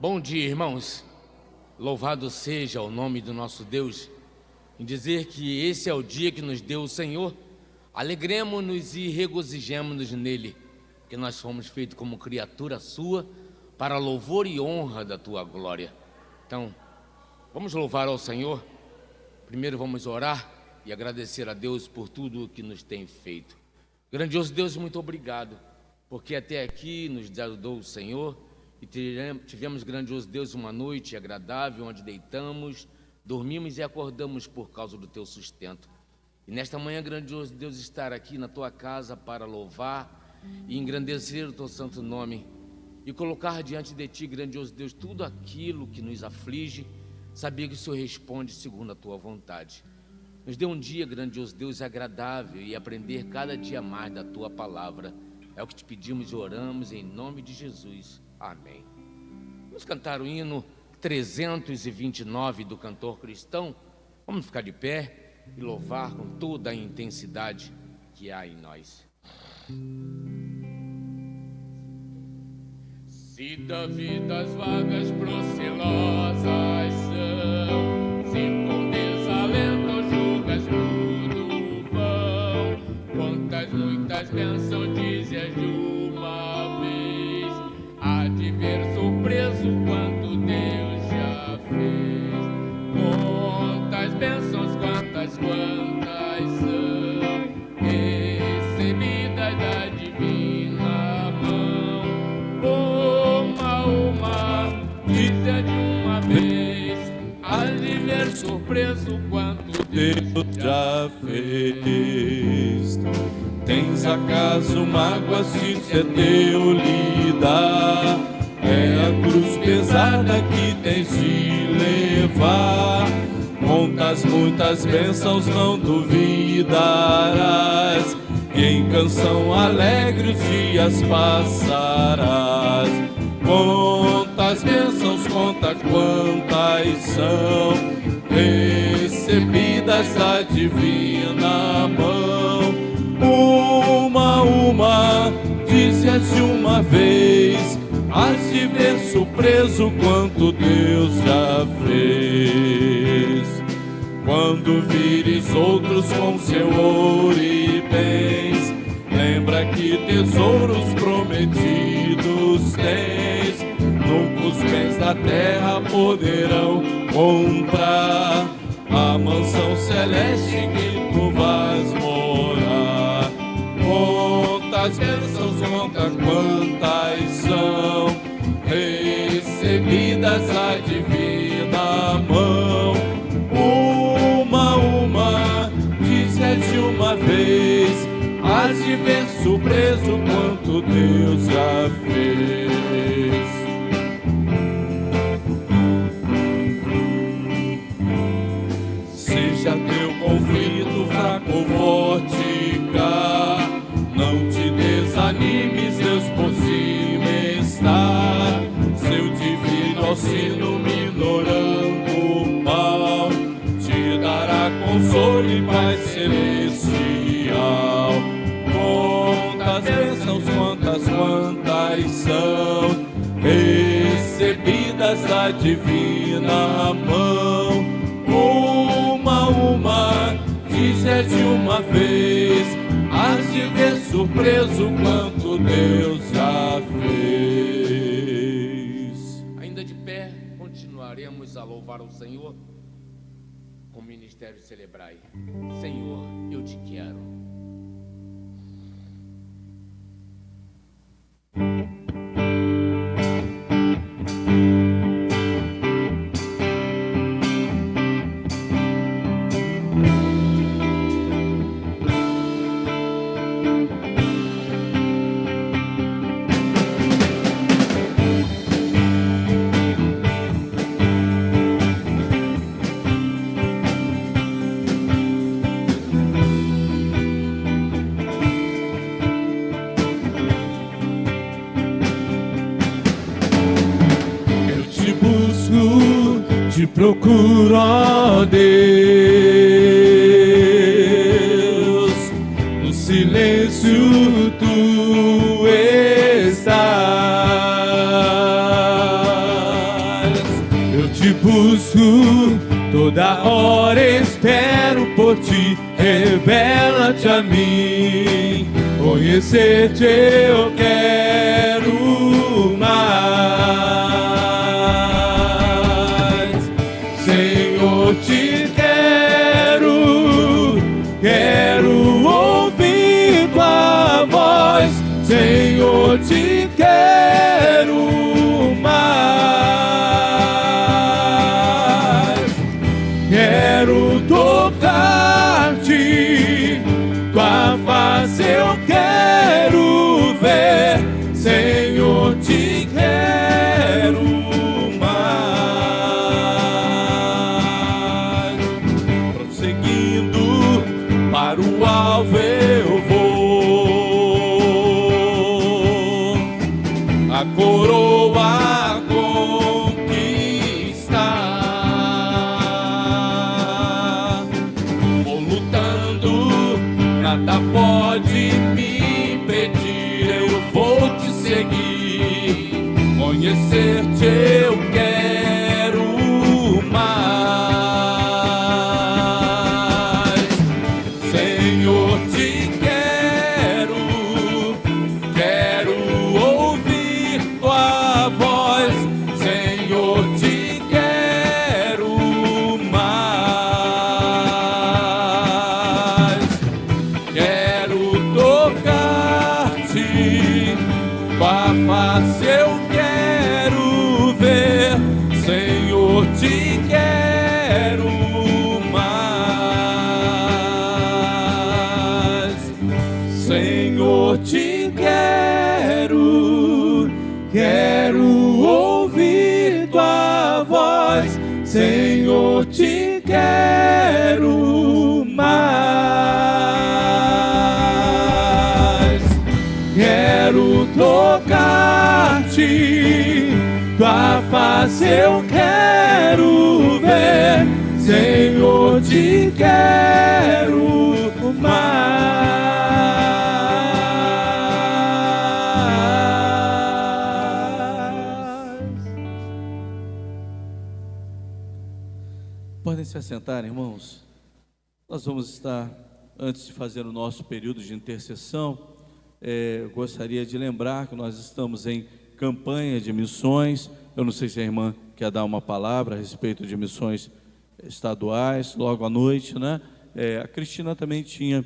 Bom dia, irmãos. Louvado seja o nome do nosso Deus em dizer que esse é o dia que nos deu o Senhor. Alegremos-nos e regozijemos-nos nele, que nós fomos feitos como criatura sua para louvor e honra da tua glória. Então, vamos louvar ao Senhor. Primeiro vamos orar e agradecer a Deus por tudo o que nos tem feito. Grandioso Deus, muito obrigado, porque até aqui nos ajudou o Senhor e tivemos, grandioso Deus, uma noite agradável, onde deitamos, dormimos e acordamos por causa do teu sustento. E nesta manhã, grandioso Deus, estar aqui na tua casa para louvar e engrandecer o teu santo nome e colocar diante de ti, grandioso Deus, tudo aquilo que nos aflige, saber que o Senhor responde segundo a tua vontade. Nos dê um dia, grandioso Deus, agradável e aprender cada dia mais da tua palavra. É o que te pedimos e oramos em nome de Jesus. Amém. Vamos cantar o hino 329 do cantor cristão. Vamos ficar de pé e louvar com toda a intensidade que há em nós. Se da vida as vagas procelosas são, se com desalento julgas tudo vão, quantas muitas bênçãos dizes de uma vez, há de ver surpreso quanto Deus já fez. Quantas bênçãos, quantas são recebidas da divina mão. Uma, dizer de uma vez, há de ver surpreso quanto Deus já fez. Tens acaso mágoa se é teu lidar? É a cruz pesada que tens de levar. Contas muitas bênçãos não duvidarás, e em canção alegre os dias passarás. Quantas bênçãos, conta quantas são recebidas da divina mão. Uma, dizes de uma vez, hás de ver surpreso quanto Deus já fez. Quando vires outros com seu ouro e bens, lembra que tesouros prometidos tens. Nunca os bens da terra poderão comprar a mansão celeste que tu vais morar. Quantas bênçãos, conta quantas são recebidas da divina mão. Uma, dizes de uma vez, hás de ver surpreso quanto Deus já fez. Seja teu conflito fraco ou forte, não te desanimes, Deus por cima está. Seu divino auxílio minorando o mal te dará consolo e paz celestial. Quantas bênçãos, quantas são recebidas da divina mão. Uma, dizes de uma vez, hás de ver surpreso quanto Deus já fez. Ainda de pé, continuaremos a louvar o Senhor com o Ministério Celebrai. Senhor, eu te quero. Te procuro, ó Deus, no silêncio tu estás. Toda hora espero por ti, revela-te a mim. Conhecer-te eu quero mais. Senhor, te quero ouvir tua voz. Senhor, te quero mais. Quero tocar-te, tua face eu quero ver. Senhor, te quero mais. Prosseguindo para o alvo eu vou, a coroa conquistar. Vou lutando, nada pode me impedir. Eu vou te seguir, conhecer-te eu quero mais. Senhor, te quero ouvir tua voz. Senhor, te quero mais. Quero tocar-te, tua face eu quero ver. Senhor, te quero mais. Senhor, te quero ouvir tua voz. Senhor, te quero mais. Quero tocar-te, tua face eu quero ver. Senhor, te quero mais. Podem se assentar, irmãos. Nós vamos estar, antes de fazer o nosso período de intercessão, gostaria de lembrar que nós estamos em campanha de missões. Eu não sei se a irmã quer dar uma palavra a respeito de missões estaduais, logo à noite, né? A Cristina também tinha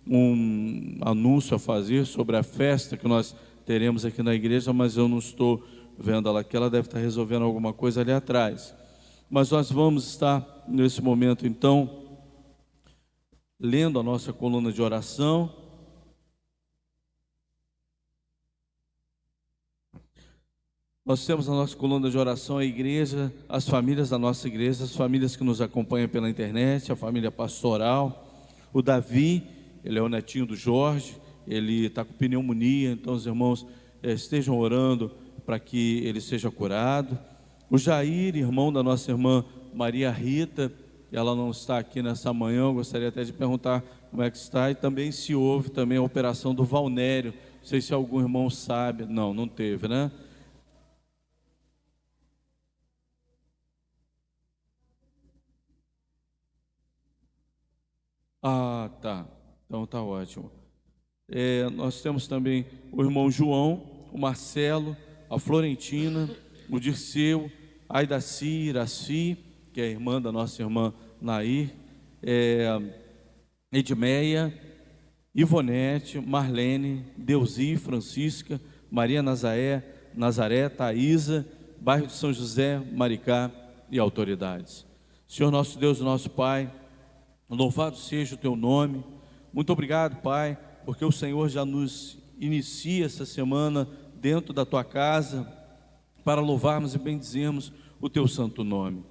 um anúncio a fazer sobre a festa que nós teremos aqui na igreja, mas eu não estou vendo ela aqui, ela deve estar resolvendo alguma coisa ali atrás. Mas nós vamos estar, nesse momento, então, lendo a nossa coluna de oração. Nós temos na nossa coluna de oração a igreja, as famílias da nossa igreja, as famílias que nos acompanham pela internet, a família pastoral. O Davi, ele é o netinho do Jorge, ele está com pneumonia, então os irmãos estejam orando para que ele seja curado. O Jair, irmão da nossa irmã Maria Rita, ela não está aqui nessa manhã, eu gostaria até de perguntar como é que está. E também se houve também a operação do Valnério, não sei se algum irmão sabe. Não teve, né? Ah, tá. Então tá ótimo. Nós temos também o irmão João, o Marcelo, a Florentina, o Dirceu, a Aidaci, Iraci, que é a irmã da nossa irmã Nair, Edmeia, Ivonete, Marlene, Deusi, Francisca, Maria Nazaré, Thaísa, bairro de São José, Maricá e autoridades. Senhor nosso Deus, nosso Pai, louvado seja o teu nome. Muito obrigado, Pai, porque o Senhor já nos inicia essa semana dentro da tua casa para louvarmos e bendizermos o teu santo nome.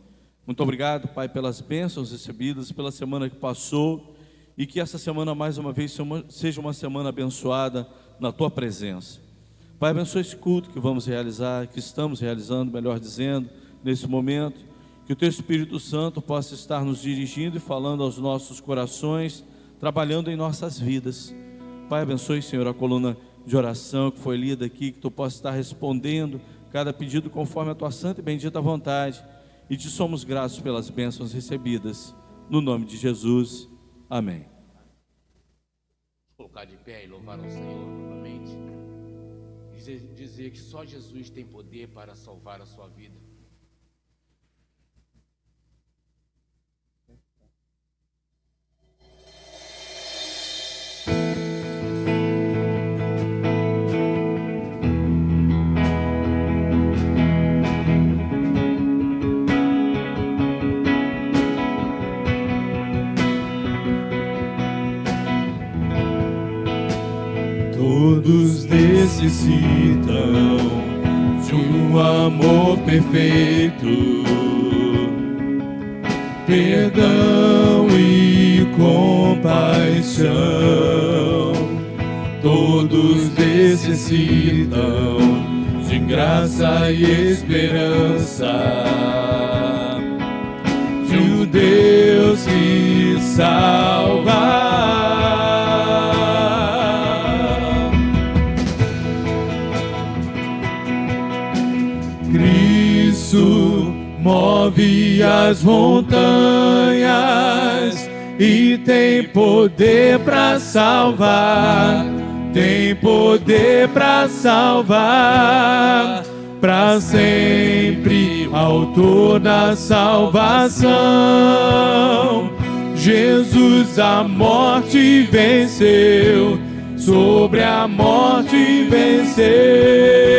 Muito obrigado, Pai, pelas bênçãos recebidas, pela semana que passou, e que essa semana mais uma vez seja uma semana abençoada na tua presença. Pai, abençoa esse culto que vamos realizar, que estamos realizando, melhor dizendo, nesse momento. Que o teu Espírito Santo possa estar nos dirigindo e falando aos nossos corações, trabalhando em nossas vidas. Pai, abençoe, Senhor, a coluna de oração que foi lida aqui, que tu possa estar respondendo cada pedido conforme a tua santa e bendita vontade. e te somos gratos pelas bênçãos recebidas. No nome de Jesus, amém. Colocar de pé e louvar ao Senhor novamente. Dizer que só Jesus tem poder para salvar a sua vida. Todos necessitam de um amor perfeito, perdão e compaixão. Todos necessitam de graça e esperança, de um Deus que salva. Cristo move as montanhas e tem poder para salvar, tem poder para salvar, para sempre, autor da salvação. Jesus a morte venceu, sobre a morte venceu.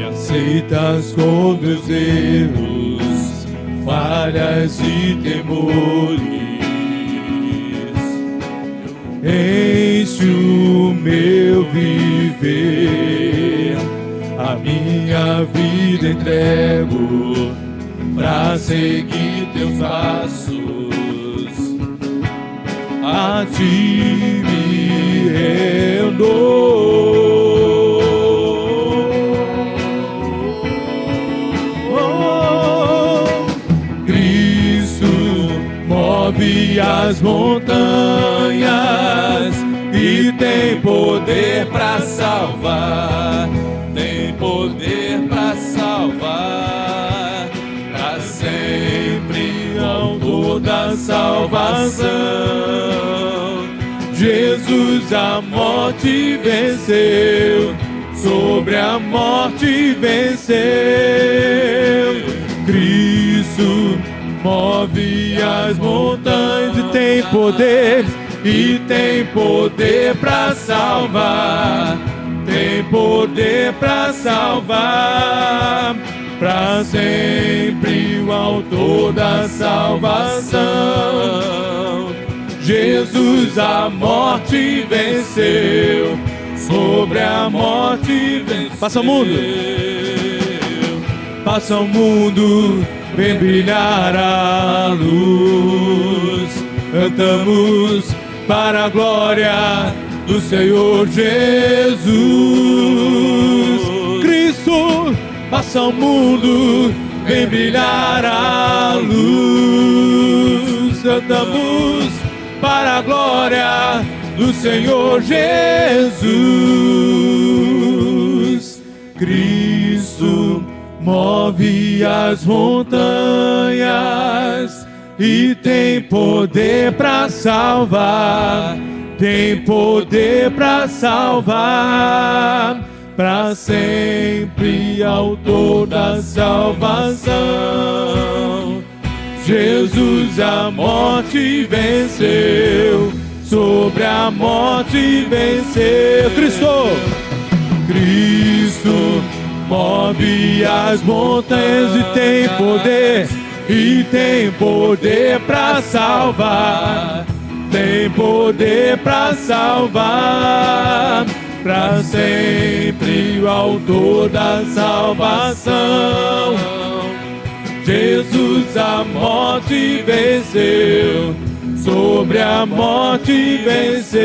Aceitas com meus erros, falhas e temores, enche o meu viver, a minha vida entrego pra seguir teus passos, a ti me rendo. Move as montanhas e tem poder para salvar, tem poder para salvar, para sempre, autor da salvação. Jesus a morte venceu, sobre a morte venceu. Cristo move as montanhas e tem poder para salvar, tem poder para salvar, para sempre, o autor da salvação. Jesus a morte venceu, sobre a morte venceu. Passa o mundo, passa o mundo, vem brilhar a luz, cantamos para a glória do Senhor Jesus. Cristo passa o mundo, vem brilhar a luz, cantamos para a glória do Senhor Jesus. Cristo move as montanhas e tem poder para salvar, tem poder para salvar, para sempre, autor da salvação. Jesus a morte venceu, sobre a morte venceu. Cristo move as montanhas e tem poder para salvar, tem poder para salvar, para sempre, o autor da salvação. Jesus a morte venceu, sobre a morte venceu.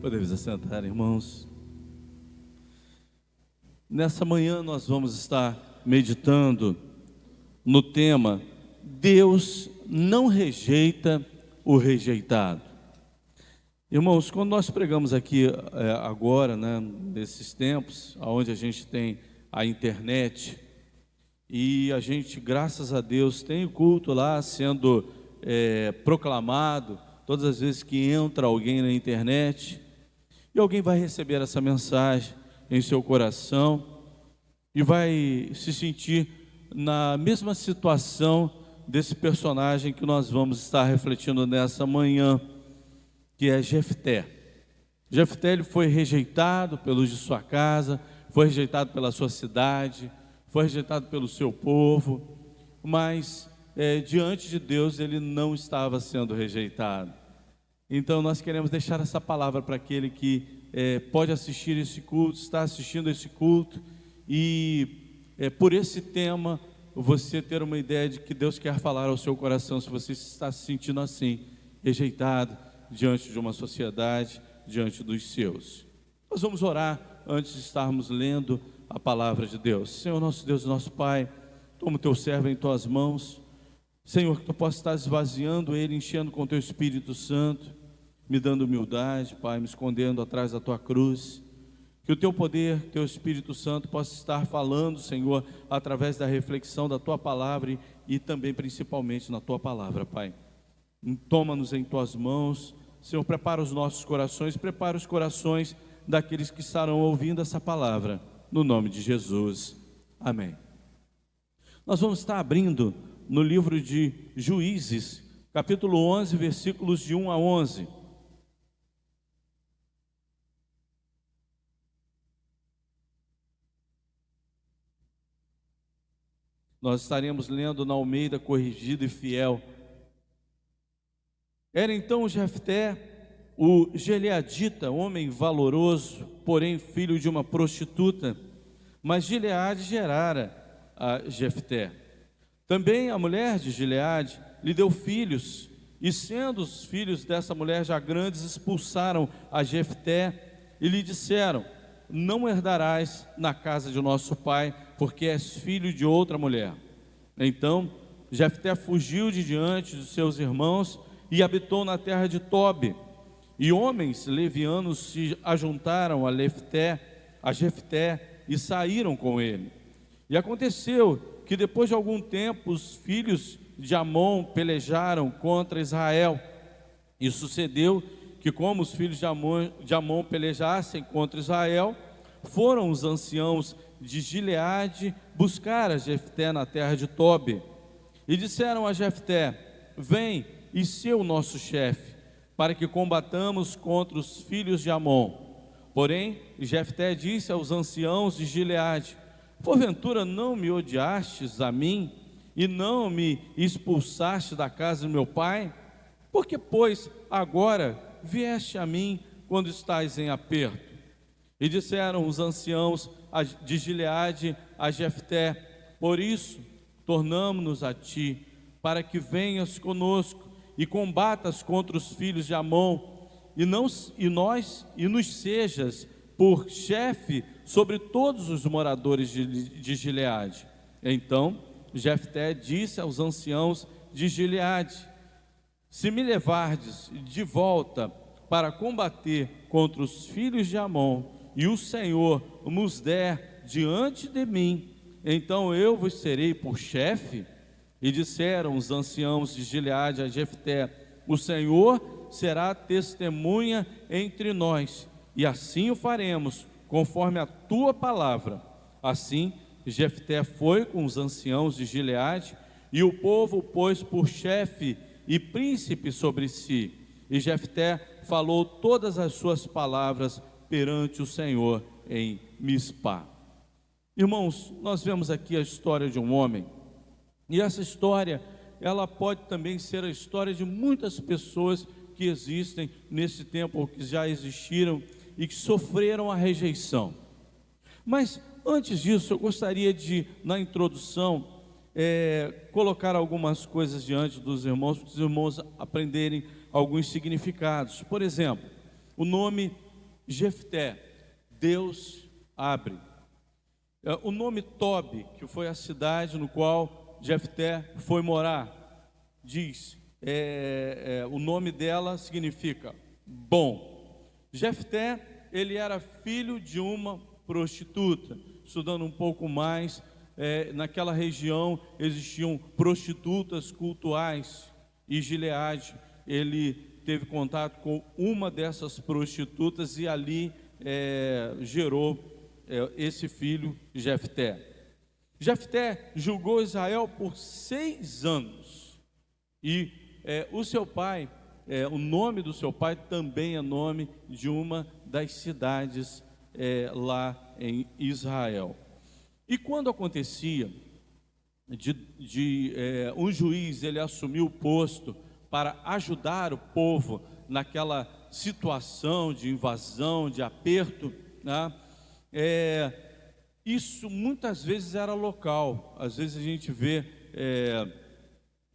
Podemos assentar, irmãos. Nessa manhã nós vamos estar meditando no tema Deus não rejeita o rejeitado. Irmãos, quando nós pregamos aqui agora, nesses tempos, onde a gente tem a internet, e a gente, graças a Deus, tem o culto lá sendo proclamado, todas as vezes que entra alguém na internet, e alguém vai receber essa mensagem em seu coração, e vai se sentir na mesma situação desse personagem que nós vamos estar refletindo nessa manhã, que é Jefté. Jefté, ele foi rejeitado pelos de sua casa, foi rejeitado pela sua cidade, foi rejeitado pelo seu povo, mas diante de Deus ele não estava sendo rejeitado. Então nós queremos deixar essa palavra para aquele que pode assistir esse culto, está assistindo esse culto, e por esse tema você ter uma ideia de que Deus quer falar ao seu coração, se você está se sentindo assim, rejeitado diante de uma sociedade, diante dos seus. Nós vamos orar antes de estarmos lendo a palavra de Deus. Senhor nosso Deus, nosso Pai, toma o teu servo em tuas mãos, Senhor, que tu possa estar esvaziando ele, enchendo com teu Espírito Santo, me dando humildade, Pai, me escondendo atrás da tua cruz, que o teu poder, teu Espírito Santo possa estar falando, Senhor, através da reflexão da tua palavra e também principalmente na tua palavra, Pai. Toma-nos em tuas mãos, Senhor, prepara os nossos corações, prepara os corações daqueles que estarão ouvindo essa palavra, no nome de Jesus, amém. Nós vamos estar abrindo no livro de Juízes, capítulo 11, versículos de 1 a 11. Nós estaremos lendo na Almeida Corrigida e Fiel. Era então Jefté, o gileadita, homem valoroso, porém filho de uma prostituta, mas Gileade gerara a Jefté. Também a mulher de Gileade lhe deu filhos, e sendo os filhos dessa mulher já grandes, expulsaram a Jefté e lhe disseram: não herdarás na casa de nosso pai, porque és filho de outra mulher. Então Jefté fugiu de diante dos seus irmãos e habitou na terra de Tobi. E homens levianos se ajuntaram a Jefté e saíram com ele. E aconteceu que depois de algum tempo os filhos de Amon pelejaram contra Israel. E sucedeu que, como os filhos de Amon pelejassem contra Israel, foram os anciãos de Gileade buscar a Jefté na terra de Tobi. E disseram a Jefté: vem e ser o nosso chefe, para que combatamos contra os filhos de Amon. Porém Jefté disse aos anciãos de Gileade: porventura não me odiastes a mim, e não me expulsaste da casa de meu pai? Porque, pois, agora vieste a mim quando estás em aperto? E disseram os anciãos de Gileade a Jefté: por isso tornamo-nos a ti, para que venhas conosco e combatas contra os filhos de Amon, e nos sejas por chefe sobre todos os moradores de Gileade. Então Jefté disse aos anciãos de Gileade: se me levardes de volta para combater contra os filhos de Amon, e o Senhor nos der diante de mim, então eu vos serei por chefe? E disseram os anciãos de Gileade a Jefté: o Senhor será testemunha entre nós, e assim o faremos, conforme a tua palavra. Assim Jefté foi com os anciãos de Gileade, e o povo o pôs por chefe e príncipe sobre si. E Jefté falou todas as suas palavras perante o Senhor em Mispá. Irmãos, nós vemos aqui a história de um homem, e essa história, ela pode também ser a história de muitas pessoas que existem nesse tempo, ou que já existiram, e que sofreram a rejeição. Mas antes disso, eu gostaria de, na introdução, colocar algumas coisas diante dos irmãos, para os irmãos aprenderem alguns significados. Por exemplo, o nome Jefté, Deus abre. O nome Tobi, que foi a cidade no qual Jefté foi morar, diz, o nome dela significa bom. Jefté, ele era filho de uma prostituta. Estudando um pouco mais, naquela região existiam prostitutas cultuais, e Gileade, ele teve contato com uma dessas prostitutas e ali gerou esse filho Jefté. Jefté julgou Israel por 6 anos e o seu pai, o nome do seu pai também é nome de uma das cidades lá em Israel. E quando acontecia um juiz, ele assumiu o posto para ajudar o povo naquela situação de invasão, de aperto, né? Isso muitas vezes era local. Às vezes a gente vê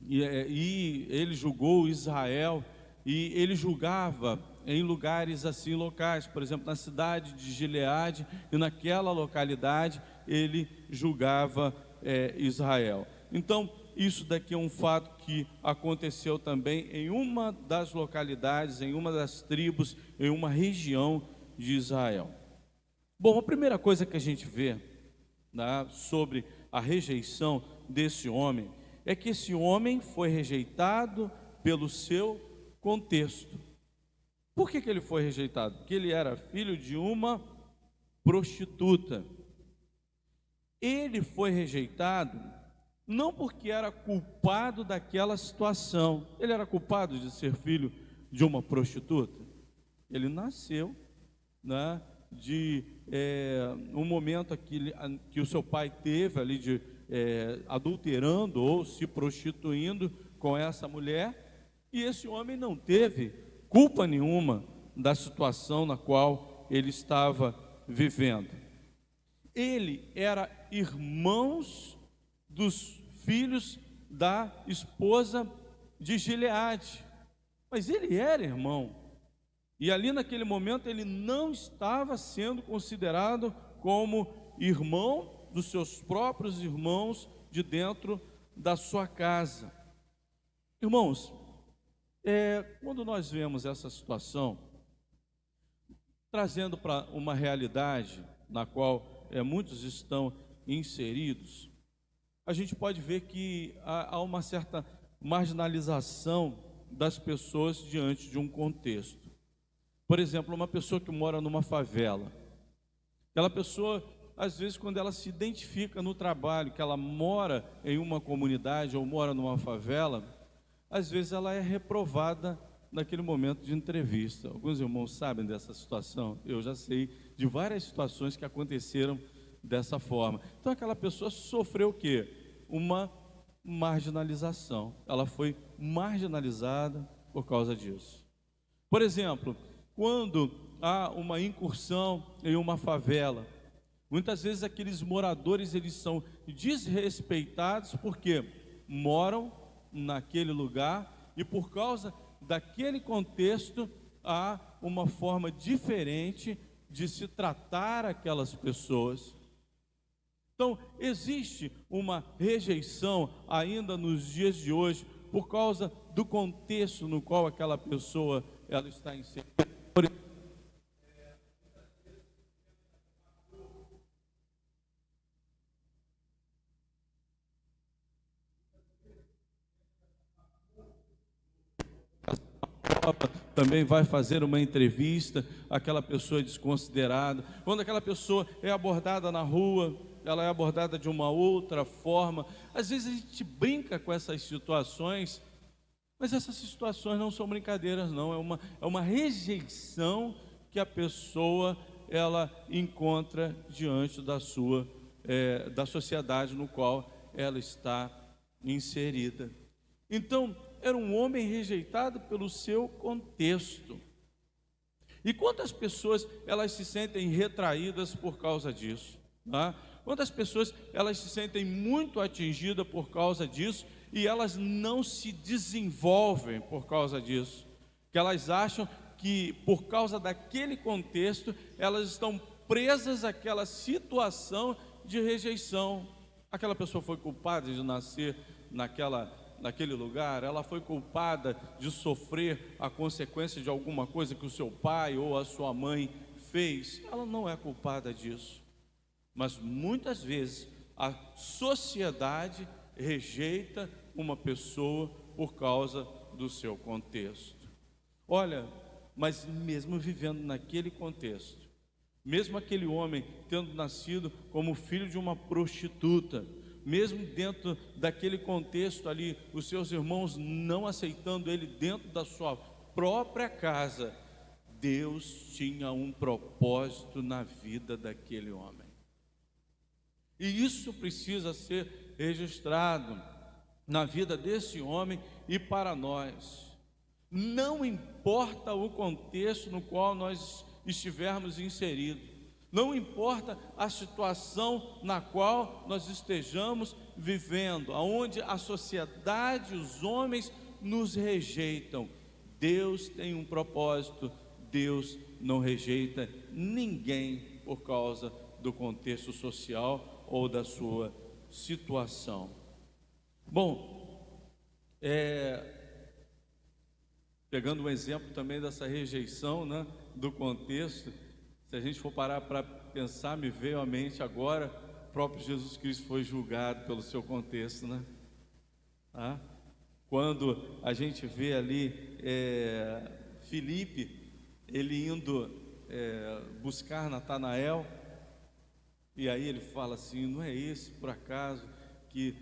e ele julgou Israel, e ele julgava em lugares assim locais, por exemplo, na cidade de Gileade, e naquela localidade ele julgava Israel. Então, isso daqui é um fato que aconteceu também em uma das localidades, em uma das tribos, em uma região de Israel. Bom, a primeira coisa que a gente vê, né, sobre a rejeição desse homem, é que esse homem foi rejeitado pelo seu contexto. Por que ele foi rejeitado? Porque ele era filho de uma prostituta. Ele foi rejeitado não porque era culpado daquela situação. Ele era culpado de ser filho de uma prostituta. Ele nasceu, né, de um momento que o seu pai teve ali de adulterando ou se prostituindo com essa mulher, e esse homem não teve culpa nenhuma da situação na qual ele estava vivendo. Ele era irmãos dos filhos da esposa de Gileade, mas ele era irmão, e ali naquele momento ele não estava sendo considerado como irmão dos seus próprios irmãos de dentro da sua casa. Irmãos, quando nós vemos essa situação, trazendo para uma realidade na qual muitos estão inseridos, a gente pode ver que há uma certa marginalização das pessoas diante de um contexto. Por exemplo, uma pessoa que mora numa favela, aquela pessoa, às vezes, quando ela se identifica no trabalho, que ela mora em uma comunidade ou mora numa favela, às vezes ela é reprovada naquele momento de entrevista. Alguns irmãos sabem dessa situação, eu já sei de várias situações que aconteceram dessa forma. Então aquela pessoa sofreu o quê? Uma marginalização. Ela foi marginalizada por causa disso. Por exemplo, quando há uma incursão em uma favela, muitas vezes aqueles moradores, eles são desrespeitados porque moram naquele lugar e por causa daquele contexto há uma forma diferente de se tratar aquelas pessoas. Então, existe uma rejeição ainda nos dias de hoje por causa do contexto no qual aquela pessoa ela está inserida. Também vai fazer uma entrevista, aquela pessoa é desconsiderada. Quando aquela pessoa é abordada na rua, ela é abordada de uma outra forma. Às vezes a gente brinca com essas situações, mas essas situações não são brincadeiras, não. É uma rejeição que a pessoa ela encontra diante da sociedade no qual ela está inserida. Então, era um homem rejeitado pelo seu contexto. E quantas pessoas elas se sentem retraídas por causa disso, tá? Quantas pessoas elas se sentem muito atingidas por causa disso e elas não se desenvolvem por causa disso, que elas acham que, por causa daquele contexto, elas estão presas àquela situação de rejeição. Aquela pessoa foi culpada de nascer naquele lugar, ela foi culpada de sofrer a consequência de alguma coisa que o seu pai ou a sua mãe fez. Ela não é culpada disso, mas muitas vezes a sociedade rejeita uma pessoa por causa do seu contexto. Olha, mas mesmo vivendo naquele contexto, mesmo aquele homem tendo nascido como filho de uma prostituta, mesmo dentro daquele contexto ali, os seus irmãos não aceitando ele dentro da sua própria casa, Deus tinha um propósito na vida daquele homem. E isso precisa ser registrado na vida desse homem e para nós. Não importa o contexto no qual nós estivermos inseridos, não importa a situação na qual nós estejamos vivendo, aonde a sociedade, os homens nos rejeitam, Deus tem um propósito. Deus não rejeita ninguém por causa do contexto social ou da sua situação. Bom, pegando um exemplo também dessa rejeição, né, do contexto, se a gente for parar para pensar, me veio à mente agora, o próprio Jesus Cristo foi julgado pelo seu contexto, né? Quando a gente vê ali Filipe, ele indo buscar Natanael, e aí ele fala assim: não é esse por acaso que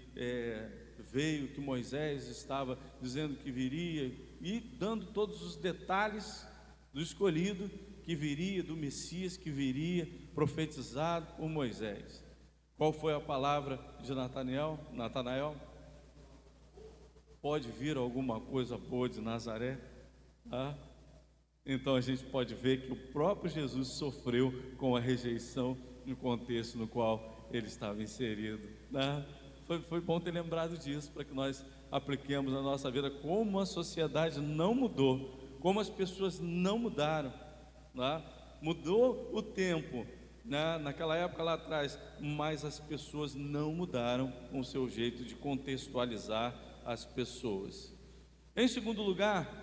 veio, que Moisés estava dizendo que viria, e dando todos os detalhes do escolhido que viria, do Messias que viria, profetizado por Moisés. Qual foi a palavra de Natanael? Pode vir alguma coisa boa de Nazaré? Então a gente pode ver que o próprio Jesus sofreu com a rejeição no contexto no qual ele estava inserido, né? Foi bom ter lembrado disso, para que nós apliquemos na nossa vida como a sociedade não mudou, como as pessoas não mudaram, né? Mudou o tempo, né, naquela época lá atrás, mas as pessoas não mudaram com o seu jeito de contextualizar as pessoas. Em segundo lugar,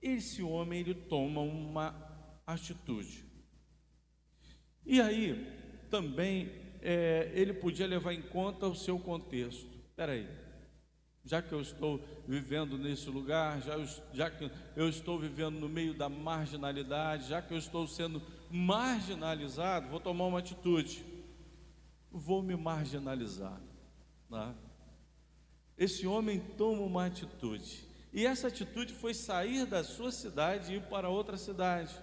esse homem ele toma uma atitude. E aí também ele podia levar em conta o seu contexto. Espera aí, já que eu estou vivendo nesse lugar, já que eu estou vivendo no meio da marginalidade, já que eu estou sendo marginalizado, vou tomar uma atitude, vou me marginalizar, né? Esse homem toma uma atitude, e essa atitude foi sair da sua cidade e ir para outra cidade.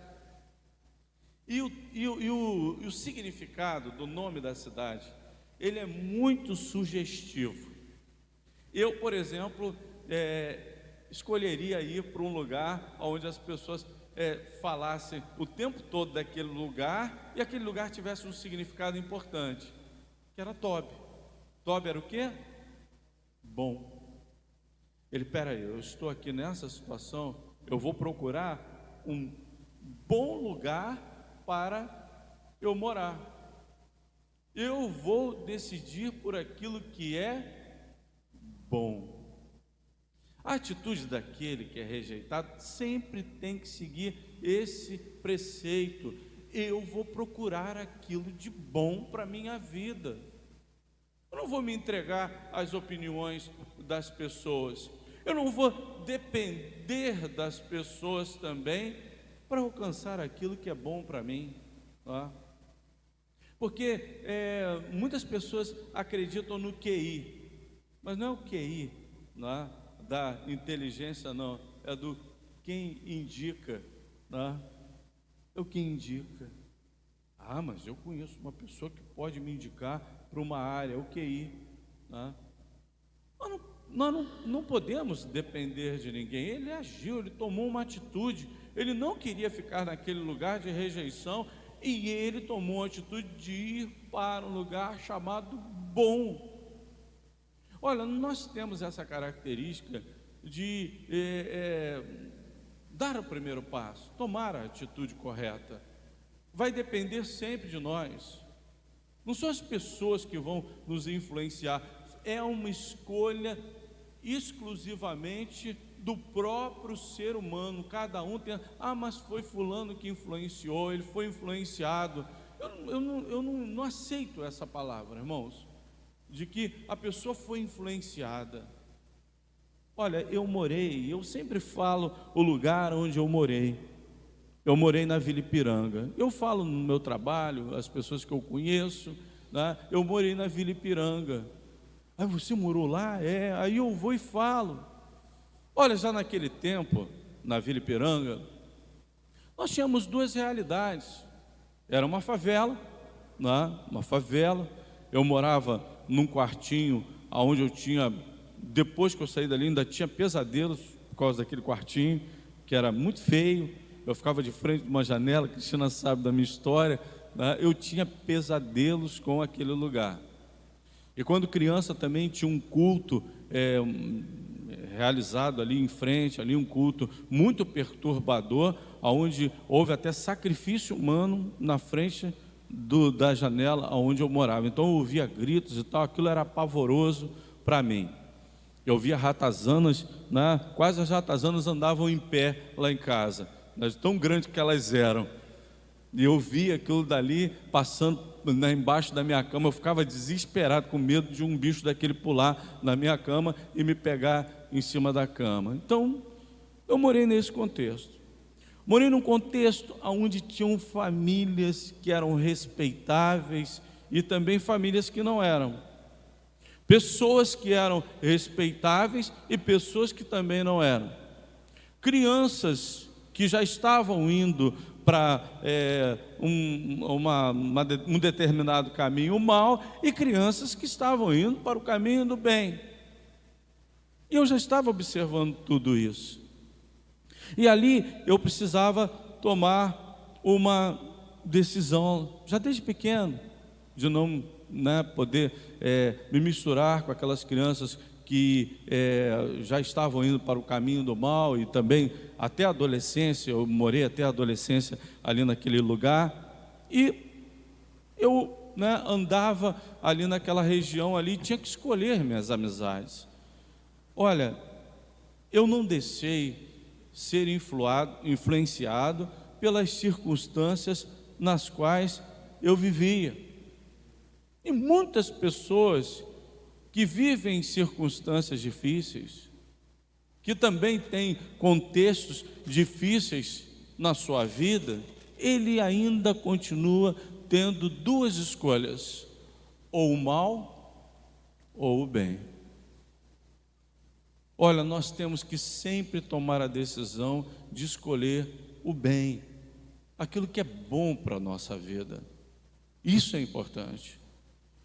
E o significado do nome da cidade, ele é muito sugestivo. Eu, por exemplo, escolheria ir para um lugar onde as pessoas falassem o tempo todo daquele lugar, e aquele lugar tivesse um significado importante, que era Tobi. Tobi era o quê? Bom. Ele, peraí, eu estou aqui nessa situação, eu vou procurar um bom lugar para eu morar. Eu vou decidir por aquilo que é bom. A atitude daquele que é rejeitado sempre tem que seguir esse preceito: eu vou procurar aquilo de bom para a minha vida. Eu não vou me entregar às opiniões das pessoas, eu não vou depender das pessoas também para alcançar aquilo que é bom para mim, tá? Porque muitas pessoas acreditam no QI, mas não é o QI, né, da inteligência, não, é do quem indica, né? É o que indica. Mas eu conheço uma pessoa que pode me indicar para uma área, o QI, né? Nós não podemos depender de ninguém. Ele agiu, ele tomou uma atitude, ele não queria ficar naquele lugar de rejeição, e ele tomou a atitude de ir para um lugar chamado bom. Olha, nós temos essa característica de dar o primeiro passo, tomar a atitude correta. Vai depender sempre de nós. Não são as pessoas que vão nos influenciar, é uma escolha exclusivamente do próprio ser humano. Cada um tem, mas foi fulano que influenciou, ele foi influenciado. Eu não aceito essa palavra, irmãos, de que a pessoa foi influenciada. Olha, eu sempre falo o lugar onde eu morei. Eu morei na Vila Ipiranga. Eu falo no meu trabalho, as pessoas que eu conheço, né? Eu morei na Vila Ipiranga. Aí você morou lá? Aí eu vou e falo. Olha, já naquele tempo, na Vila Ipiranga, nós tínhamos duas realidades. Era uma favela, né? Uma favela. Eu morava num quartinho onde eu tinha, depois que eu saí dali, ainda tinha pesadelos por causa daquele quartinho, que era muito feio. Eu ficava de frente de uma janela, a Cristina sabe da minha história, né? Eu tinha pesadelos com aquele lugar. E quando criança também tinha um culto realizado ali em frente, ali um culto muito perturbador, onde houve até sacrifício humano na frente da janela onde eu morava. Então eu ouvia gritos e tal, aquilo era pavoroso para mim. Eu via ratazanas, né? Quase as ratazanas andavam em pé lá em casa, tão grandes que elas eram. E eu via aquilo dali passando, né, embaixo da minha cama. Eu ficava desesperado, com medo de um bicho daquele pular na minha cama e me pegar em cima da cama. Então, eu morei nesse contexto. Morei num contexto onde tinham famílias que eram respeitáveis e também famílias que não eram. Pessoas que eram respeitáveis e pessoas que também não eram. Crianças que já estavam indo para um determinado caminho mal, e crianças que estavam indo para o caminho do bem. E eu já estava observando tudo isso. E ali eu precisava tomar uma decisão, já desde pequeno, de não, né, poder me misturar com aquelas crianças que já estavam indo para o caminho do mal, e também até a adolescência. Eu morei até a adolescência ali naquele lugar, e eu, né, andava ali naquela região ali, tinha que escolher minhas amizades. Olha, eu não deixei ser influenciado pelas circunstâncias nas quais eu vivia. E muitas pessoas que vivem em circunstâncias difíceis, que também têm contextos difíceis na sua vida, ele ainda continua tendo duas escolhas: ou o mal ou o bem. Olha, nós temos que sempre tomar a decisão de escolher o bem, aquilo que é bom para a nossa vida. Isso é importante.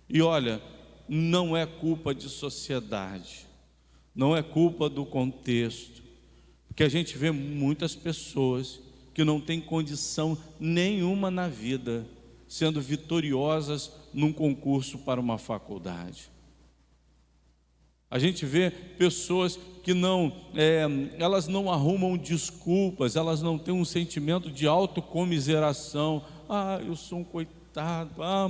E olha, não é culpa de sociedade, não é culpa do contexto, porque a gente vê muitas pessoas que não têm condição nenhuma na vida, sendo vitoriosas num concurso para uma faculdade. A gente vê pessoas que elas não arrumam desculpas, elas não têm um sentimento de autocomiseração. Eu sou um coitado,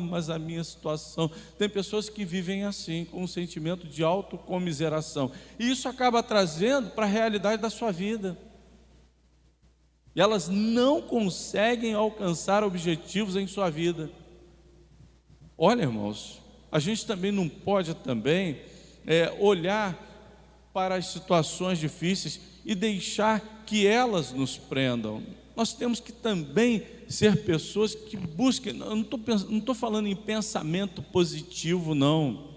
mas a minha situação. Tem pessoas que vivem assim, com um sentimento de autocomiseração, e isso acaba trazendo para a realidade da sua vida. E elas não conseguem alcançar objetivos em sua vida. Olha, irmãos, a gente também não pode olhar para as situações difíceis e deixar que elas nos prendam. Nós temos que também ser pessoas que busquem. Eu não estou falando em pensamento positivo, não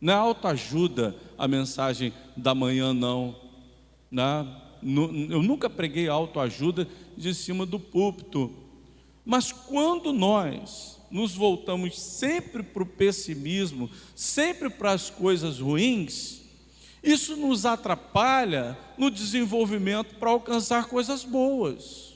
é autoajuda a mensagem da manhã, não. Eu nunca preguei autoajuda de cima do púlpito, mas quando nós nos voltamos sempre para o pessimismo, sempre para as coisas ruins, isso nos atrapalha no desenvolvimento para alcançar coisas boas,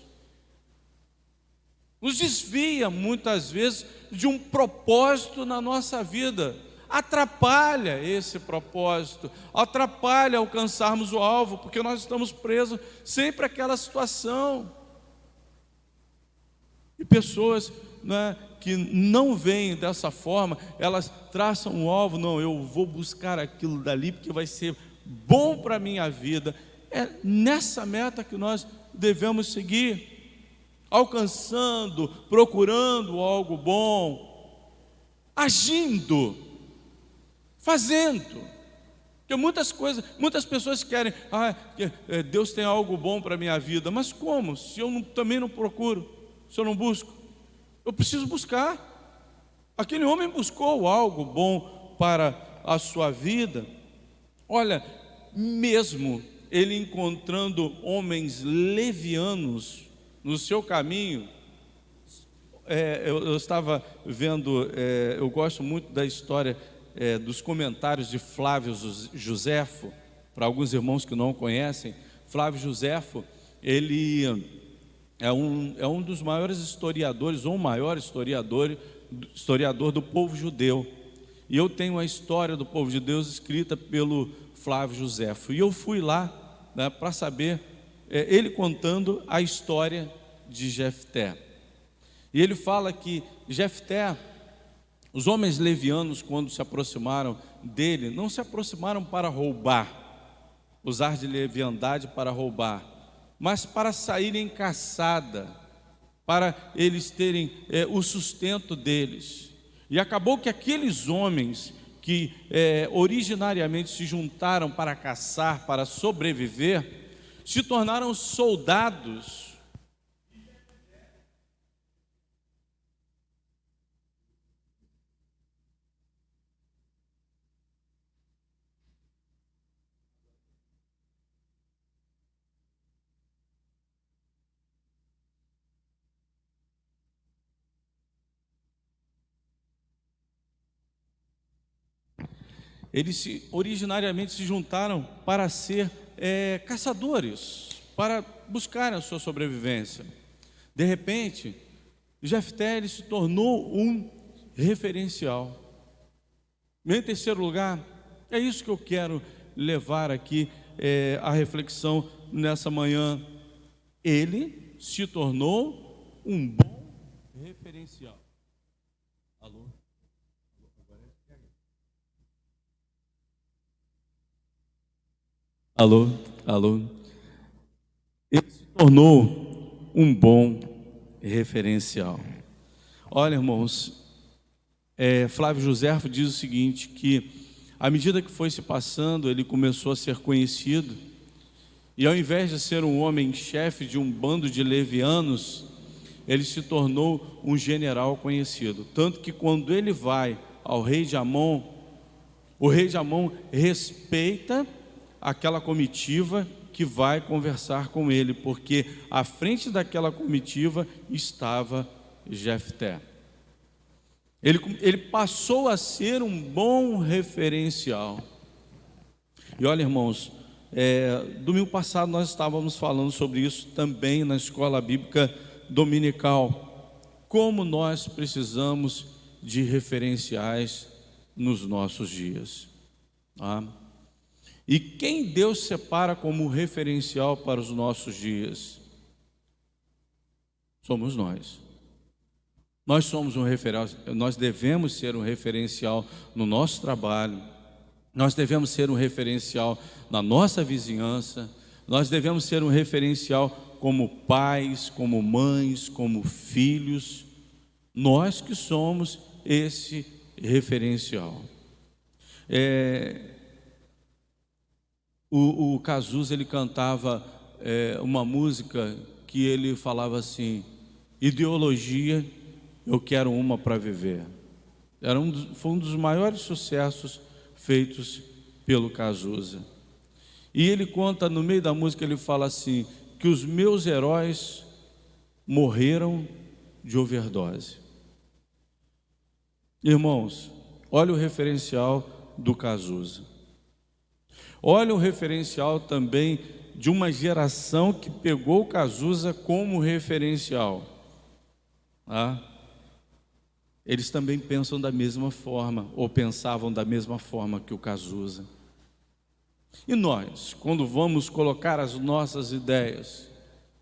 nos desvia muitas vezes de um propósito na nossa vida. atrapalha esse propósito, atrapalha alcançarmos o alvo, porque nós estamos presos sempre àquela situação. E pessoas, né, que não veem dessa forma, elas traçam um alvo, não, eu vou buscar aquilo dali porque vai ser bom para a minha vida. É nessa meta que nós devemos seguir, alcançando, procurando algo bom, agindo, fazendo. Porque muitas pessoas querem, Deus tem algo bom para a minha vida, mas como? Se eu também não procuro, se eu não busco, eu preciso buscar. Aquele homem buscou algo bom para a sua vida. Olha, mesmo ele encontrando homens levianos no seu caminho, eu estava vendo, eu gosto muito da história dos comentários de Flávio Josefo. Para alguns irmãos que não conhecem, Flávio Josefo, ele é um dos maiores historiadores, ou o maior historiador do povo judeu. E eu tenho a história do povo de Deus escrita pelo Flávio Josefo. E eu fui lá, né, para saber, ele contando a história de Jefté. E ele fala que Jefté, os homens levianos, quando se aproximaram dele, não se aproximaram para roubar, usar de leviandade para roubar, mas para saírem em caçada, para eles terem o sustento deles. E acabou que aqueles homens que originariamente se juntaram para caçar, para sobreviver, se tornaram soldados. Eles originariamente se juntaram para ser caçadores, para buscar a sua sobrevivência. De repente, Jefté, ele se tornou um referencial. Em terceiro lugar, é isso que eu quero levar aqui a reflexão nessa manhã. Ele se tornou um bom referencial. Alô? Alô, alô. Ele se tornou um bom referencial. Olha, irmãos, Flávio Josefo diz o seguinte, que à medida que foi se passando, ele começou a ser conhecido, e ao invés de ser um homem chefe de um bando de levianos, ele se tornou um general conhecido. Tanto que quando ele vai ao rei de Amon, o rei de Amon respeita aquela comitiva que vai conversar com ele, porque à frente daquela comitiva estava Jefté. Ele passou a ser um bom referencial. E olha, irmãos, domingo passado nós estávamos falando sobre isso também na escola bíblica dominical, como nós precisamos de referenciais nos nossos dias. E quem Deus separa como referencial para os nossos dias? Somos nós. Nós somos um referencial, nós devemos ser um referencial no nosso trabalho, nós devemos ser um referencial na nossa vizinhança, nós devemos ser um referencial como pais, como mães, como filhos, nós que somos esse referencial. O Cazuza, ele cantava uma música que ele falava assim: ideologia, eu quero uma para viver. Foi um dos maiores sucessos feitos pelo Cazuza. E ele conta, no meio da música, ele fala assim, que os meus heróis morreram de overdose. Irmãos, olha o referencial do Cazuza. Olha o referencial também de uma geração que pegou o Cazuza como referencial. eles também pensam da mesma forma, ou pensavam da mesma forma que o Cazuza. E nós, quando vamos colocar as nossas ideias,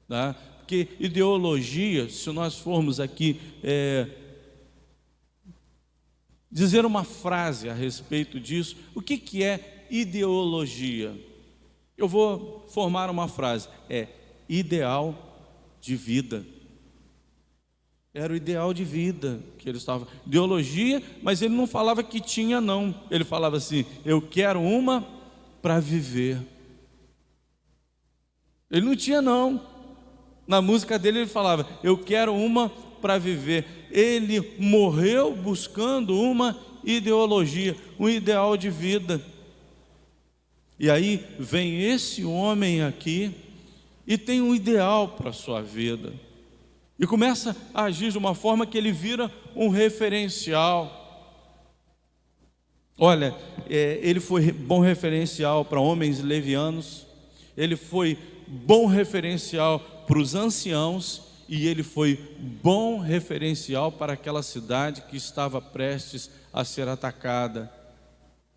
né? Porque ideologia, se nós formos aqui dizer uma frase a respeito disso, o que é ideologia? Eu vou formar uma frase, ideal de vida. Era o ideal de vida que ele estava. Ideologia, mas ele não falava que tinha, não. Ele falava assim: eu quero uma para viver. Ele não tinha, não. Na música dele ele falava: eu quero uma para viver. Ele morreu buscando uma ideologia, um ideal de vida. E aí vem esse homem aqui e tem um ideal para a sua vida. E começa a agir de uma forma que ele vira um referencial. Olha, ele foi bom referencial para homens levianos, ele foi bom referencial para os anciãos, e ele foi bom referencial para aquela cidade que estava prestes a ser atacada.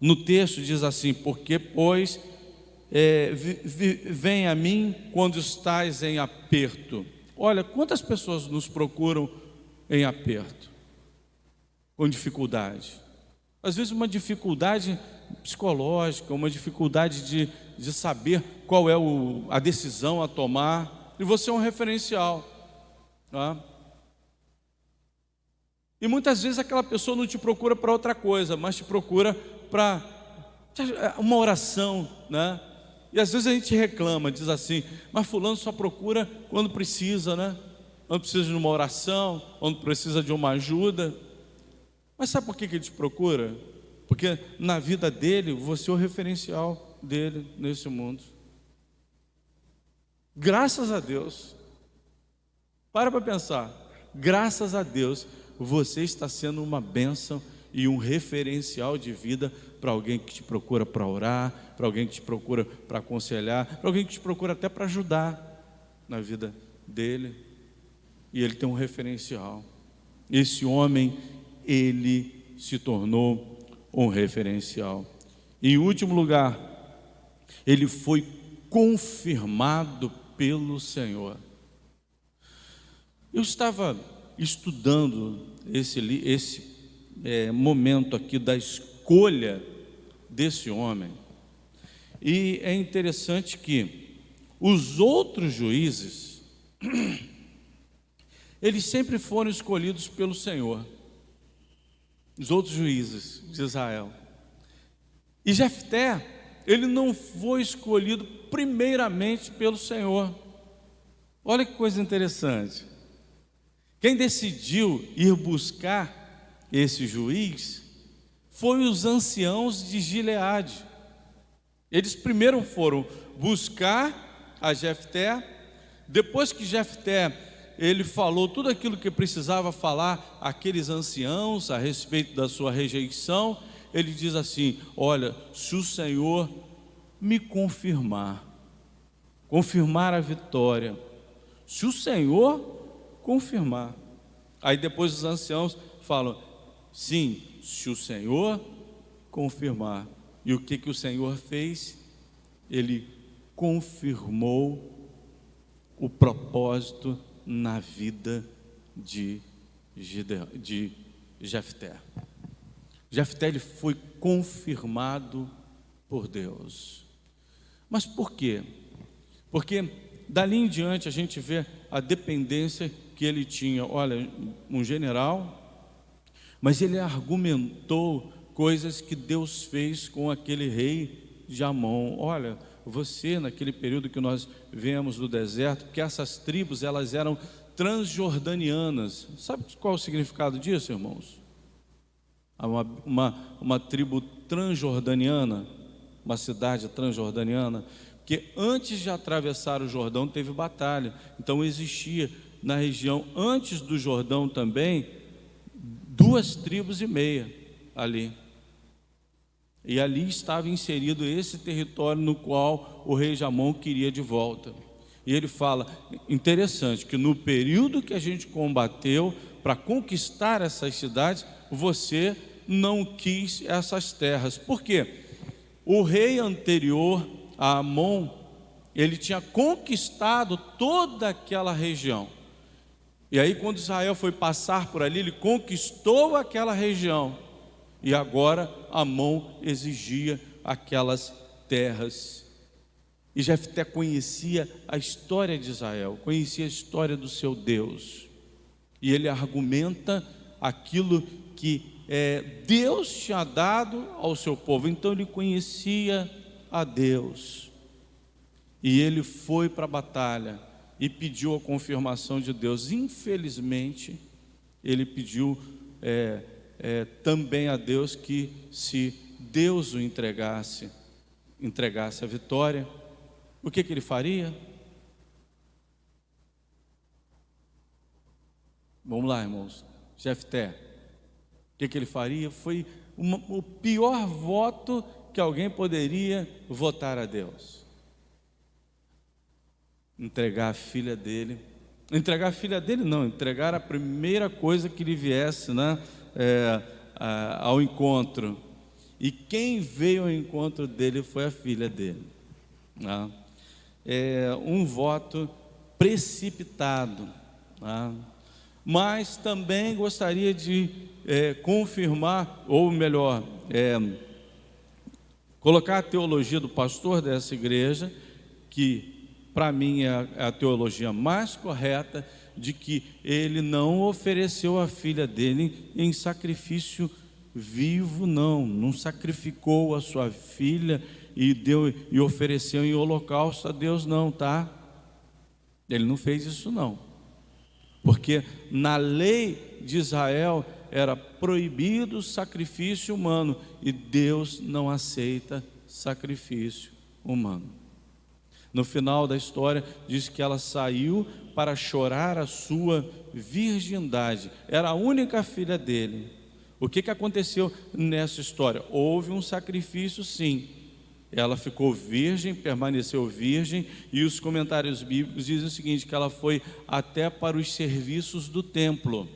No texto diz assim: porque, pois, vem a mim quando estás em aperto. Olha, quantas pessoas nos procuram em aperto, com dificuldade? Às vezes uma dificuldade psicológica, uma dificuldade de saber qual é a decisão a tomar, e você é um referencial, tá? E muitas vezes aquela pessoa não te procura para outra coisa, mas te procura para uma oração, né? E às vezes a gente reclama, diz assim: mas fulano só procura quando precisa, né? Quando precisa de uma oração, quando precisa de uma ajuda. Mas sabe por que ele te procura? Porque na vida dele, você é o referencial dele nesse mundo. Graças a Deus. Para pensar. Graças a Deus, você está sendo uma bênção e um referencial de vida para alguém que te procura para orar, para alguém que te procura para aconselhar, para alguém que te procura até para ajudar na vida dele. E ele tem um referencial. Esse homem, ele se tornou um referencial. Em último lugar, ele foi confirmado pelo Senhor. Eu estava estudando esse momento aqui da escolha desse homem, e é interessante que os outros juízes eles sempre foram escolhidos pelo Senhor, os outros juízes de Israel. E Jefté, ele não foi escolhido primeiramente pelo Senhor. Olha que coisa interessante. Quem decidiu ir buscar esse juiz foi os anciãos de Gileade. Eles primeiro foram buscar a Jefté. Depois que Jefté ele falou tudo aquilo que precisava falar àqueles anciãos a respeito da sua rejeição, ele diz assim: olha, se o Senhor me confirmar a vitória, se o Senhor confirmar. Aí depois os anciãos falam: sim, se o Senhor confirmar. E o que o Senhor fez? Ele confirmou o propósito na vida de Jefté. Jefté, ele foi confirmado por Deus. Mas por quê? Porque dali em diante a gente vê a dependência que ele tinha. Olha, um general, mas ele argumentou coisas que Deus fez com aquele rei de Amon. Olha, você, naquele período que nós vemos do deserto, que essas tribos, elas eram transjordanianas. Sabe qual é o significado disso, irmãos? Uma tribo transjordaniana, uma cidade transjordaniana, que antes de atravessar o Jordão teve batalha. Então existia na região antes do Jordão também 2,5 tribos ali. E ali estava inserido esse território no qual o rei de Amon queria de volta. E ele fala, interessante, que no período que a gente combateu para conquistar essas cidades, você não quis essas terras. Por quê? O rei anterior a Amon, ele tinha conquistado toda aquela região. E aí quando Israel foi passar por ali, ele conquistou aquela região. E agora Amon exigia aquelas terras. E Jefté conhecia a história de Israel, conhecia a história do seu Deus. E ele argumenta aquilo que Deus tinha dado ao seu povo. Então ele conhecia a Deus. E ele foi para a batalha e pediu a confirmação de Deus. Infelizmente, ele pediu também a Deus que, se Deus o entregasse a vitória, o que ele faria? Vamos lá, irmãos. Jefté, o que ele faria? Foi o pior voto que alguém poderia votar a Deus. Entregar a filha dele. Entregar a filha dele não, entregar a primeira coisa que lhe viesse, né, ao encontro. E quem veio ao encontro dele foi a filha dele, né? Um voto precipitado, né? Mas também gostaria de confirmar, ou melhor, colocar a teologia do pastor dessa igreja, que para mim é a teologia mais correta, de que ele não ofereceu a filha dele em sacrifício vivo, não sacrificou a sua filha e ofereceu em holocausto a Deus, não, tá? Ele não fez isso, não, porque na lei de Israel era proibido o sacrifício humano, e Deus não aceita sacrifício humano. No final da história diz que ela saiu para chorar a sua virgindade, era a única filha dele. O que aconteceu nessa história? Houve um sacrifício, sim. Ela ficou virgem, permaneceu virgem, e os comentários bíblicos dizem o seguinte, que ela foi até para os serviços do templo,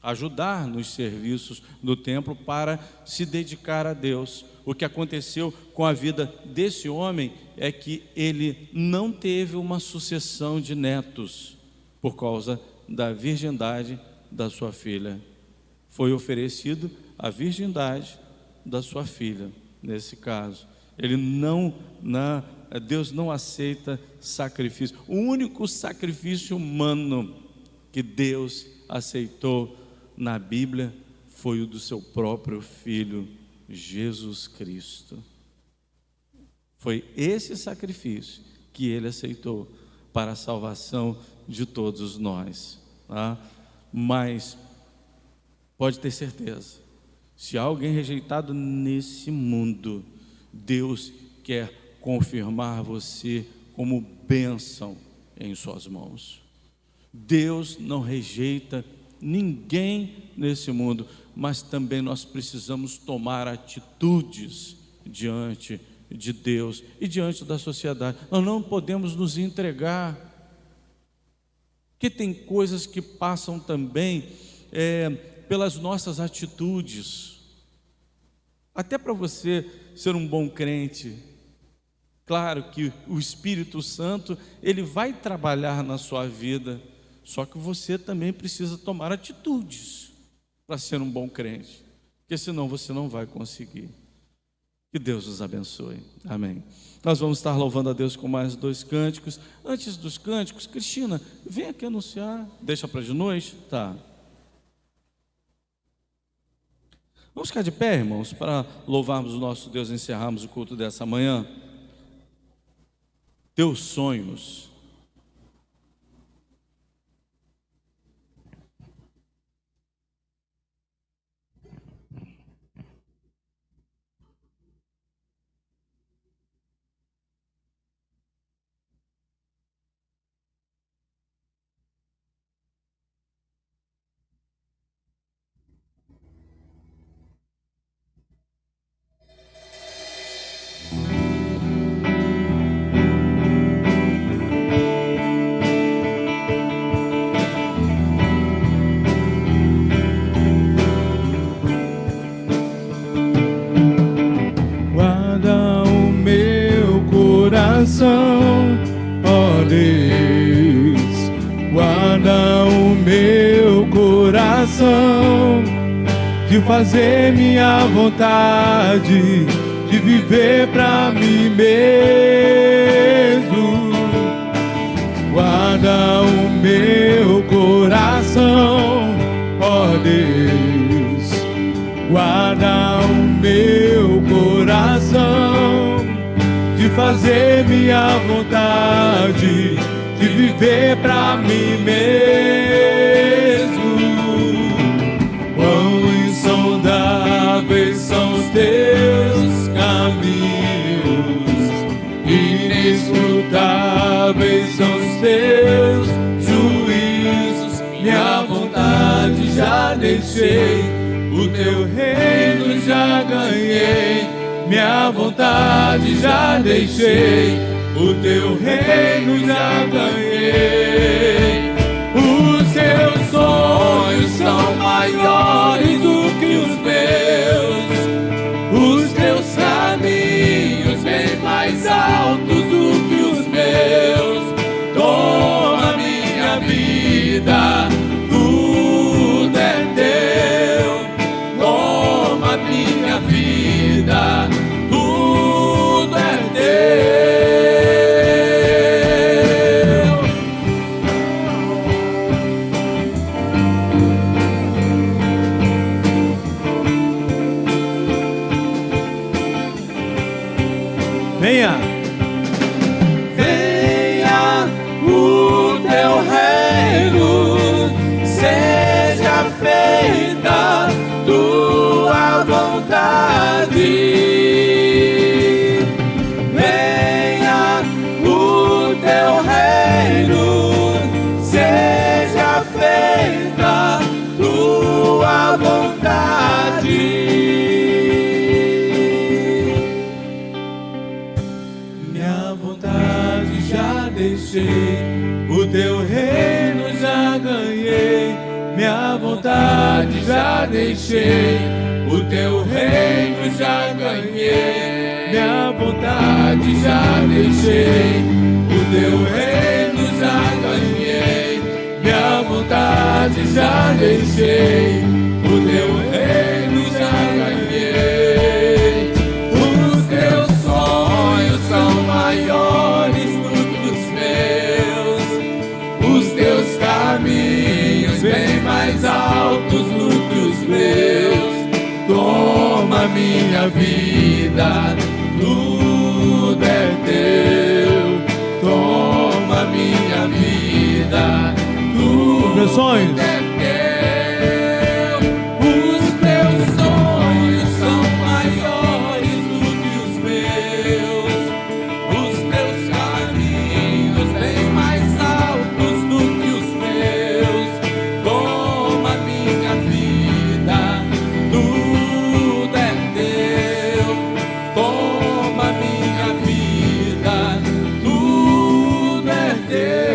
ajudar nos serviços do templo para se dedicar a Deus. O que aconteceu com a vida desse homem é que ele não teve uma sucessão de netos por causa da virgindade da sua filha. Foi oferecido a virgindade da sua filha, nesse caso. Deus não aceita sacrifício. O único sacrifício humano que Deus aceitou na Bíblia foi o do seu próprio Filho, Jesus Cristo. Foi esse sacrifício que Ele aceitou para a salvação de todos nós, tá? Mas pode ter certeza, se há alguém rejeitado nesse mundo, Deus quer confirmar você como bênção em suas mãos. Deus não rejeita ninguém nesse mundo, mas também nós precisamos tomar atitudes diante de Deus e diante da sociedade. Nós não podemos nos entregar, porque tem coisas que passam também pelas nossas atitudes. Até para você ser um bom crente, claro que o Espírito Santo, ele vai trabalhar na sua vida, só que você também precisa tomar atitudes para ser um bom crente, porque senão você não vai conseguir. Que Deus nos abençoe, amém. Nós vamos estar louvando a Deus com mais 2 cânticos. Antes dos cânticos, Cristina, vem aqui anunciar. Deixa para de noite? Tá. Vamos ficar de pé, irmãos, para louvarmos o nosso Deus e encerrarmos o culto dessa manhã. Teus sonhos. coração, ó Deus, guarda o meu coração, de fazer minha vontade, de viver pra mim mesmo. Guarda o meu coração, ó Deus, guarda o meu coração, de fazer minha vontade, de viver pra mim mesmo. Quão insondáveis são os teus caminhos, inescrutáveis são os teus juízos. Minha vontade já deixei, o teu reino já ganhei. Minha vontade já deixei, o teu reino já ganhei. Os teus sonhos são maiores do que os meus, os teus caminhos bem mais altos do que os meus. Toma minha vida, tudo é teu. Toma minha vida, tudo é teu. Venha, venha o teu reino, seja feita tua vontade. Venha o teu reino, seja feita tua vontade. Minha vontade já deixei, o teu reino já ganhei. Minha vontade já deixei, o teu reino já ganhei. Minha vontade já deixei, o teu reino já ganhei. Minha vontade já deixei, o teu reino já ganhei. Os teus sonhos são maiores do que os meus, os teus caminhos bem mais altos do que os meus. Toma minha vida, tudo é teu. Toma minha vida, tudo meus sonhos é teu. Os teus sonhos são maiores do que os meus, os teus caminhos bem mais altos do que os meus. Toma minha vida, tudo é teu. Toma minha vida, tudo é teu.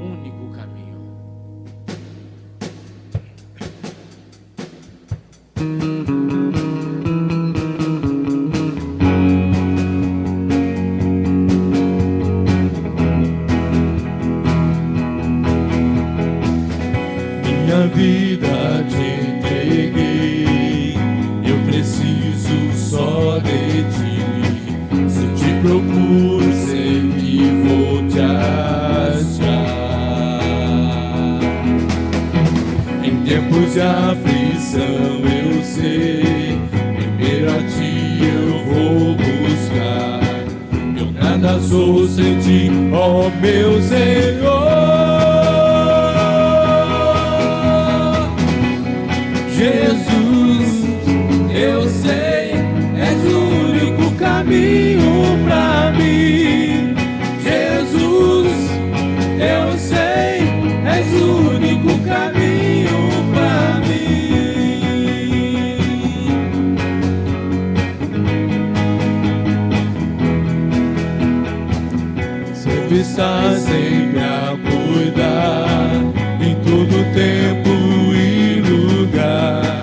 Único caminho. Minha vida te entreguei, eu preciso só de ti. Se eu te procuro, sei que vou te achar. Em tempos de aflição eu sei, primeiro a ti eu vou buscar. Eu nada sou sem ti, ó meu Senhor. Jesus, eu sei, és o único caminho pra mim. Jesus, eu sei, és o único caminho pra mim. Sempre está sempre a cuidar, em todo tempo e lugar.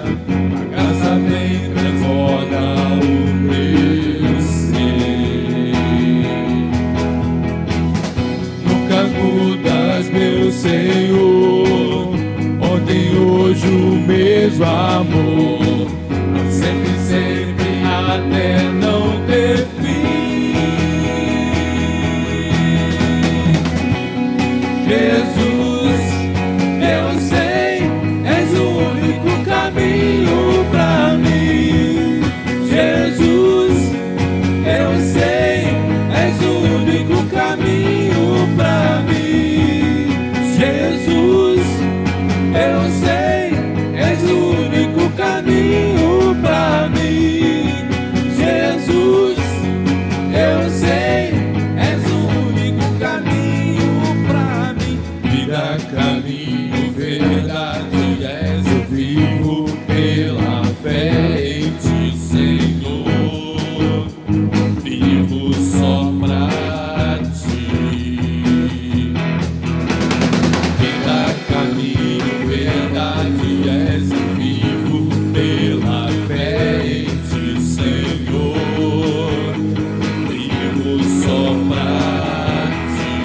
até não ter fim. Jesus, eu sei, és o único caminho pra mim. Jesus, eu sei, és o único caminho pra mim. Jesus, eu sei, és o único caminho pra mim. Jesus, eu sei, és o único caminho pra mim. Vida, caminho, verdade, és o vivo pela fé em ti, Senhor. Vivo só pra ti. Vida, caminho, verdade, és o vivo pela fé em ti, Senhor. Vivo só pra ti.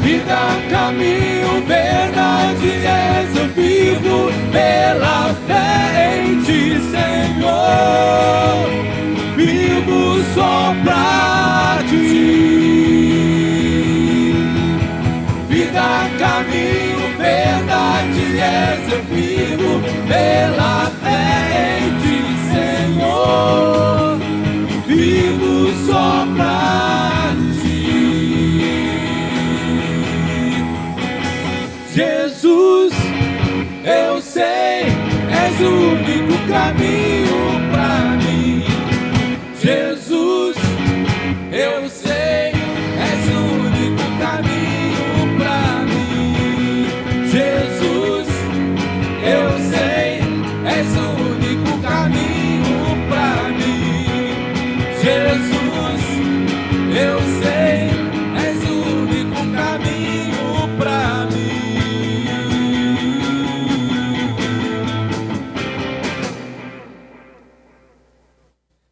Vida, caminho, verdade, és o vivo pela fé em ti, Senhor. Vivo só pra ti. Vida, caminho, verdade, és o vivo pela fé em ti, Senhor. Vivo só pra ti. Jesus, eu sei, és o único caminho pra mim. Jesus, eu sei, és o único caminho pra mim. Jesus, eu sei, és o único caminho pra mim. Jesus, eu sei, és o único caminho pra mim.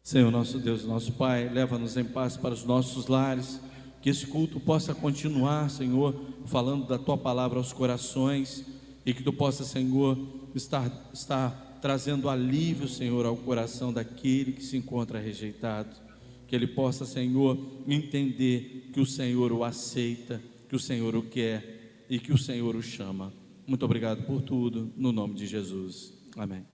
Senhor, nosso Deus, nosso Pai, leva-nos em paz para os nossos lares, que esse culto possa continuar, Senhor, falando da Tua palavra aos corações, e que Tu possa, Senhor, estar trazendo alívio, Senhor, ao coração daquele que se encontra rejeitado, que ele possa, Senhor, entender que o Senhor o aceita, que o Senhor o quer e que o Senhor o chama. Muito obrigado por tudo, no nome de Jesus. Amém.